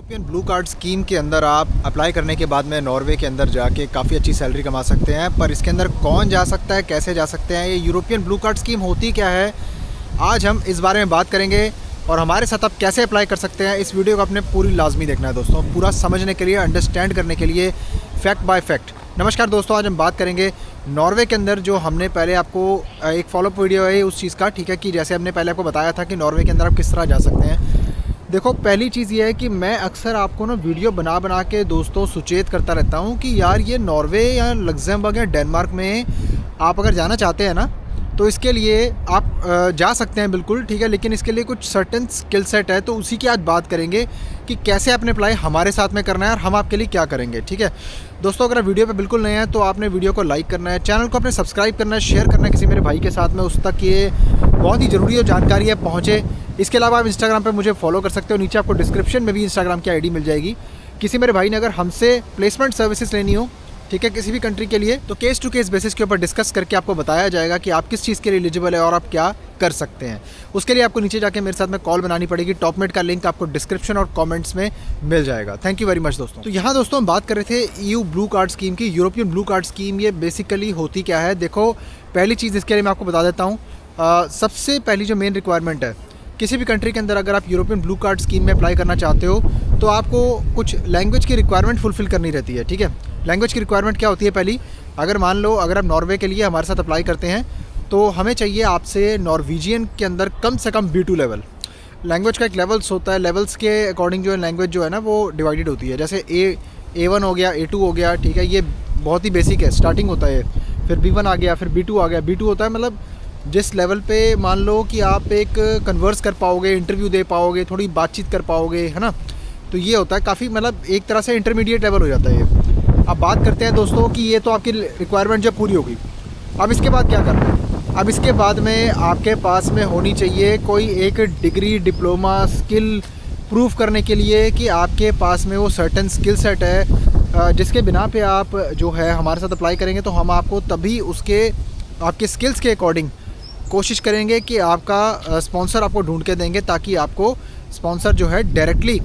European blue card scheme के अंदर आप अप्लाई करने के बाद में नॉर्वे के अंदर जाके काफ़ी अच्छी सैलरी कमा सकते हैं। पर इसके अंदर कौन जा सकता है, कैसे जा सकते हैं, ये यूरोपियन ब्लू कार्ड स्कीम होती क्या है, आज हम इस बारे में बात करेंगे। और हमारे साथ आप कैसे अप्लाई कर सकते हैं, इस वीडियो को आपने पूरी लाजमी देखना है दोस्तों, पूरा समझने के लिए, अंडरस्टैंड करने के लिए, फैक्ट बाय फैक्ट। नमस्कार दोस्तों, आज हम बात करेंगे नॉर्वे के अंदर जो हमने पहले आपको एक फॉलोअप वीडियो है उस चीज़ का, ठीक है, कि जैसे हमने पहले आपको बताया था कि नॉर्वे के अंदर आप किस तरह जा सकते हैं। देखो, पहली चीज़ ये है कि मैं अक्सर आपको ना वीडियो बना बना के दोस्तों सुचेत करता रहता हूँ कि यार ये नॉर्वे या लग्जमबर्ग या डेनमार्क में आप अगर जाना चाहते हैं ना, तो इसके लिए आप जा सकते हैं बिल्कुल, ठीक है, लेकिन इसके लिए कुछ सर्टेन स्किल सेट है। तो उसी की आज बात करेंगे कि कैसे आपने अप्लाई हमारे साथ में करना है और हम आपके लिए क्या करेंगे, ठीक है दोस्तों। अगर आप वीडियो पे बिल्कुल नए हैं तो आपने वीडियो को लाइक करना है, चैनल को अपने सब्सक्राइब करना है, शेयर करना है किसी मेरे भाई के साथ में, उस तक ये बहुत ही ज़रूरी और जानकारी है पहुँचे। इसके अलावा आप इंस्टाग्राम पे मुझे फॉलो कर सकते हो, नीचे आपको डिस्क्रिप्शन में भी इंस्टाग्राम की आईडी मिल जाएगी। किसी मेरे भाई ने अगर हमसे प्लेसमेंट सर्विसेज लेनी हो, ठीक है, किसी भी कंट्री के लिए, तो केस टू केस बेसिस के ऊपर डिस्कस करके आपको बताया जाएगा कि आप किस चीज़ के लिए एलिजिबल है और आप क्या कर सकते हैं। उसके लिए आपको नीचे जाके मेरे साथ में कॉल बनानी पड़ेगी। टॉपमेट का लिंक आपको डिस्क्रिप्शन और कमेंट्स में मिल जाएगा। थैंक यू वेरी मच दोस्तों। तो यहाँ दोस्तों हम बात कर रहे थे ईयू ब्लू कार्ड स्कीम की, यूरोपियन ब्लू कार्ड स्कीम। ये बेसिकली होती क्या है, देखो पहली चीज़ इसके लिए मैं आपको बता देता हूँ। सबसे पहली जो मेन रिक्वायरमेंट है किसी भी कंट्री के अंदर, अगर आप यूरोपियन ब्लू कार्ड स्कीम में अप्लाई करना चाहते हो तो आपको कुछ लैंग्वेज की रिक्वायरमेंट फुलफ़िल करनी रहती है, ठीक है। लैंग्वेज की रिक्वायरमेंट क्या होती है, पहली, अगर मान लो अगर आप नॉर्वे के लिए हमारे साथ अप्लाई करते हैं तो हमें चाहिए आपसे नॉर्वेजियन के अंदर कम से कम B2 लेवल। लैंग्वेज का एक लेवल्स होता है, लेवल्स के अकॉर्डिंग जो है लैंग्वेज जो है ना वो डिवाइडेड होती है। जैसे A1 हो गया, A2 हो गया, ठीक है, ये बहुत ही बेसिक है, स्टार्टिंग होता है। फिर B1 आ गया, फिर B2 आ गया। B2 होता है मतलब जिस लेवल पे मान लो कि आप एक कन्वर्स कर पाओगे, इंटरव्यू दे पाओगे, थोड़ी बातचीत कर पाओगे, है ना, तो ये होता है काफ़ी, मतलब एक तरह से इंटरमीडिएट लेवल हो जाता है ये। अब बात करते हैं दोस्तों कि ये तो आपकी रिक्वायरमेंट जब पूरी होगी, अब इसके बाद क्या करना है। अब इसके बाद में आपके पास में होनी चाहिए कोई एक डिग्री, डिप्लोमा, स्किल प्रूव करने के लिए कि आपके पास में वो सर्टेन स्किल सेट है, जिसके बिना पे आप जो है हमारे साथ अप्लाई करेंगे तो हम आपको तभी उसके आपके स्किल्स के अकॉर्डिंग कोशिश करेंगे कि आपका स्पॉन्सर आपको ढूंढ के देंगे, ताकि आपको स्पॉन्सर जो है डायरेक्टली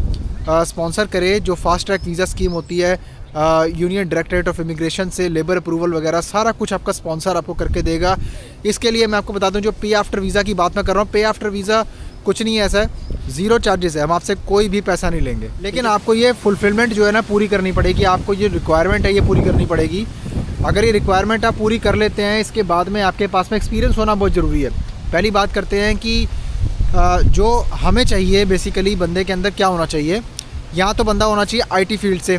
स्पॉन्सर करे। जो फास्ट ट्रैक वीज़ा स्कीम होती है यूनियन डायरेक्टरेट ऑफ इमिग्रेशन से, लेबर अप्रूवल वगैरह सारा कुछ आपका स्पॉन्सर आपको करके देगा। इसके लिए मैं आपको बता दूं, जो पे आफ्टर वीज़ा की बात मैं कर रहा हूँ, पे आफ्टर वीज़ा कुछ नहीं है, ऐसा है, ज़ीरो चार्जेस है, हम आपसे कोई भी पैसा नहीं लेंगे। लेकिन आपको ये फुलफिलमेंट जो है ना पूरी करनी पड़ेगी, आपको ये रिक्वायरमेंट है ये पूरी करनी पड़ेगी। अगर ये रिक्वायरमेंट आप पूरी कर लेते हैं, इसके बाद में आपके पास में एक्सपीरियंस होना बहुत ज़रूरी है। पहली बात करते हैं कि जो हमें चाहिए बेसिकली बंदे के अंदर क्या होना चाहिए। यहाँ तो बंदा होना चाहिए IT फील्ड से,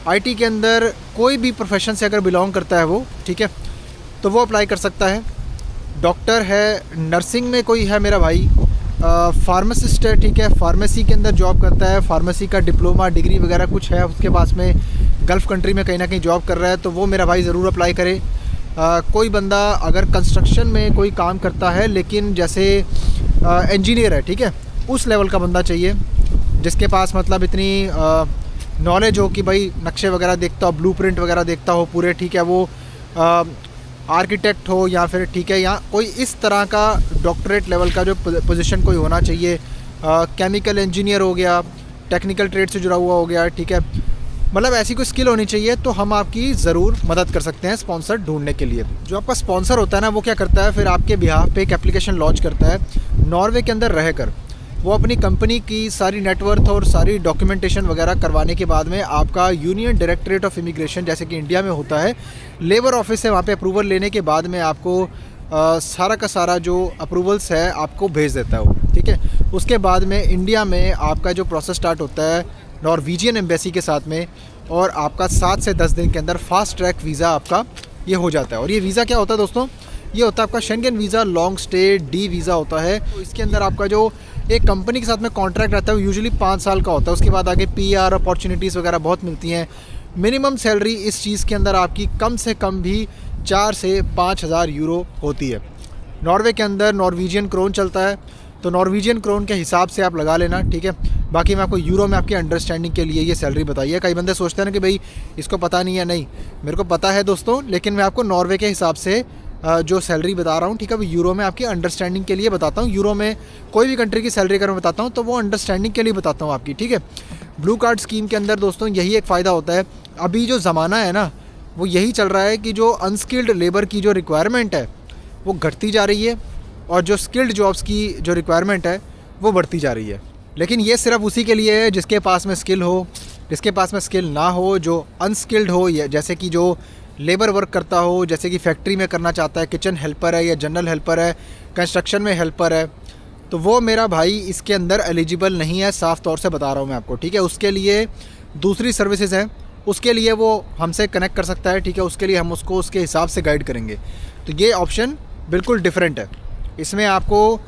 IT के अंदर कोई भी प्रोफेशन से अगर बिलोंग करता है वो, ठीक है, तो वो अप्लाई कर सकता है। डॉक्टर है, नर्सिंग में कोई है मेरा भाई, फार्मासिस्ट है, ठीक है, फार्मेसी के अंदर जॉब करता है, फार्मेसी का डिप्लोमा, डिग्री वगैरह कुछ है उसके पास में, गल्फ़ कंट्री में कहीं ना कहीं जॉब कर रहा है, तो वो मेरा भाई ज़रूर अप्लाई करे। कोई बंदा अगर कंस्ट्रक्शन में कोई काम करता है लेकिन जैसे इंजीनियर है, ठीक है, उस लेवल का बंदा चाहिए, जिसके पास मतलब इतनी नॉलेज हो कि भाई नक्शे वगैरह देखता हो, ब्लूप्रिंट वगैरह देखता हो पूरे, ठीक है, वो आर्किटेक्ट हो या फिर, ठीक है, या कोई इस तरह का डॉक्टरेट लेवल का जो पोजीशन कोई होना चाहिए। केमिकल इंजीनियर हो गया, टेक्निकल ट्रेड से जुड़ा हुआ हो गया, ठीक है, मतलब ऐसी कोई स्किल होनी चाहिए, तो हम आपकी ज़रूर मदद कर सकते हैं स्पॉन्सर ढूंढने के लिए। जो आपका स्पॉन्सर होता है ना, वो क्या करता है, फिर आपके बिहाफ पे एक एप्लीकेशन लॉन्च करता है नॉर्वे के अंदर रहकर। वो अपनी कंपनी की सारी नेटवर्थ और सारी डॉक्यूमेंटेशन वगैरह करवाने के बाद में आपका यूनियन डायरेक्टरेट ऑफ इमिग्रेशन, जैसे कि इंडिया में होता है, लेबर ऑफिस से वहाँ पे अप्रूवल लेने के बाद में आपको सारा का सारा जो अप्रूवल्स है आपको भेज देता है वो, ठीक है। उसके बाद में इंडिया में आपका जो प्रोसेस स्टार्ट होता है नॉर्वेजियन एम्बेसी के साथ में, और आपका 7 से 10 दिन के अंदर फास्ट ट्रैक वीज़ा आपका ये हो जाता है। और ये वीज़ा क्या होता है दोस्तों, ये होता है आपका Schengen visa, long stay D visa होता है। तो इसके अंदर आपका जो एक कंपनी के साथ में कॉन्ट्रैक्ट रहता है वो यूजुअली 5 साल का होता है। उसके बाद आगे PR अपॉर्चुनिटीज़ वगैरह बहुत मिलती हैं। मिनिमम सैलरी इस चीज़ के अंदर आपकी कम से कम भी 4 से 5,000 यूरो होती है। नॉर्वे के अंदर नॉर्वेजियन क्रोन चलता है, तो नॉर्वेजियन क्रोन के हिसाब से आप लगा लेना, ठीक है। बाकी मैं आपको यूरो में आपकी अंडरस्टैंडिंग के लिए ये सैलरी बताई है। कई बंदे सोचते हैं ना कि भाई इसको पता नहीं है, नहीं, मेरे को पता है दोस्तों, लेकिन मैं आपको नॉर्वे के हिसाब से जो सैलरी बता रहा हूँ, ठीक है, वो यूरो में आपकी अंडरस्टैंडिंग के लिए बताता हूँ। यूरो में कोई भी कंट्री की सैलरी अगर मैं बताता हूँ तो वो अंडरस्टैंडिंग के लिए बताता हूँ आपकी, ठीक है। ब्लू कार्ड स्कीम के अंदर दोस्तों यही एक फ़ायदा होता है। अभी जो ज़माना है ना, वो यही चल रहा है कि जो अनस्किल्ड लेबर की जो रिक्वायरमेंट है वो घटती जा रही है और जो स्किल्ड जॉब्स की जो रिक्वायरमेंट है वो बढ़ती जा रही है। लेकिन ये सिर्फ उसी के लिए है जिसके पास में स्किल हो, जिसके पास में स्किल ना हो, जो अनस्किल्ड हो, या जैसे कि जो लेबर वर्क करता हो, जैसे कि फैक्ट्री में करना चाहता है, किचन हेल्पर है या जनरल हेल्पर है, कंस्ट्रक्शन में हेल्पर है, तो वो मेरा भाई इसके अंदर एलिजिबल नहीं है, साफ़ तौर से बता रहा हूँ मैं आपको, ठीक है। उसके लिए दूसरी सर्विसेज हैं, उसके लिए वो हमसे कनेक्ट कर सकता है, ठीक है। उसके लिए हम उसको उसके हिसाब से गाइड करेंगे। तो ये ऑप्शन बिल्कुल डिफरेंट है। इसमें आपको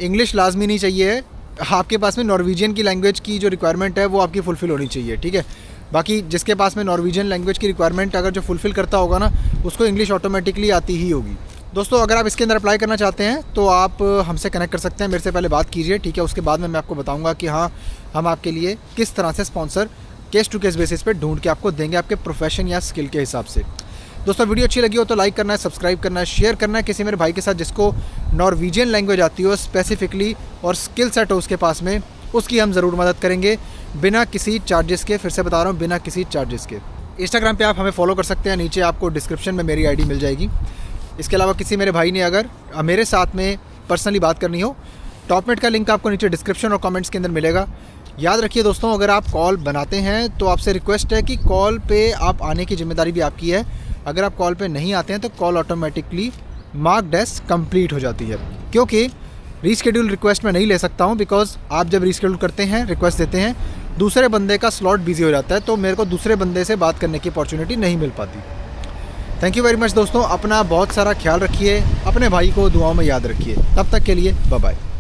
इंग्लिश लाजमी नहीं चाहिए, आपके पास में नॉर्वेजियन की लैंग्वेज की जो रिक्वायरमेंट है वो आपकी फुलफ़िल होनी चाहिए, ठीक है। बाकी जिसके पास में नॉर्वेजियन लैंग्वेज की रिक्वायरमेंट अगर जो फुलफ़िल करता होगा ना, उसको इंग्लिश ऑटोमेटिकली आती ही होगी। दोस्तों अगर आप इसके अंदर अप्लाई करना चाहते हैं तो आप हमसे कनेक्ट कर सकते हैं, मेरे से पहले बात कीजिए, ठीक है। उसके बाद में मैं आपको बताऊंगा कि हाँ, हम आपके लिए किस तरह से sponsor case to case basis पे ढूंढ के आपको देंगे, आपके प्रोफेशन या स्किल के हिसाब से। दोस्तों वीडियो अच्छी लगी हो तो लाइक करना है, सब्सक्राइब करना है, शेयर करना है किसी मेरे भाई के साथ जिसको नॉर्वेजियन लैंग्वेज आती हो स्पेसिफिकली और स्किल सेट हो उसके पास में, उसकी हम ज़रूर मदद करेंगे बिना किसी चार्जेस के। फिर से बता रहा हूँ, बिना किसी चार्जेस के। इंस्टाग्राम पे आप हमें फॉलो कर सकते हैं, नीचे आपको डिस्क्रिप्शन में मेरी आईडी मिल जाएगी। इसके अलावा किसी मेरे भाई ने अगर मेरे साथ में पर्सनली बात करनी हो, टॉपमेट का लिंक आपको नीचे डिस्क्रिप्शन और कमेंट्स के अंदर मिलेगा। याद रखिए दोस्तों, अगर आप कॉल बनाते हैं तो आपसे रिक्वेस्ट है कि कॉल पे आप आने की जिम्मेदारी भी आपकी है। अगर आप कॉल पे नहीं आते हैं तो call automatically marked as complete हो जाती है, क्योंकि रीशेड्यूल रिक्वेस्ट मैं नहीं ले सकता हूं, बिकॉज आप जब रीशेड्यूल करते हैं, रिक्वेस्ट देते हैं, दूसरे बंदे का स्लॉट बिजी हो जाता है, तो मेरे को दूसरे बंदे से बात करने की अपॉर्चुनिटी नहीं मिल पाती। थैंक यू वेरी मच दोस्तों, अपना बहुत सारा ख्याल रखिए, अपने भाई को दुआओं में याद रखिए। तब तक के लिए बाय बाय।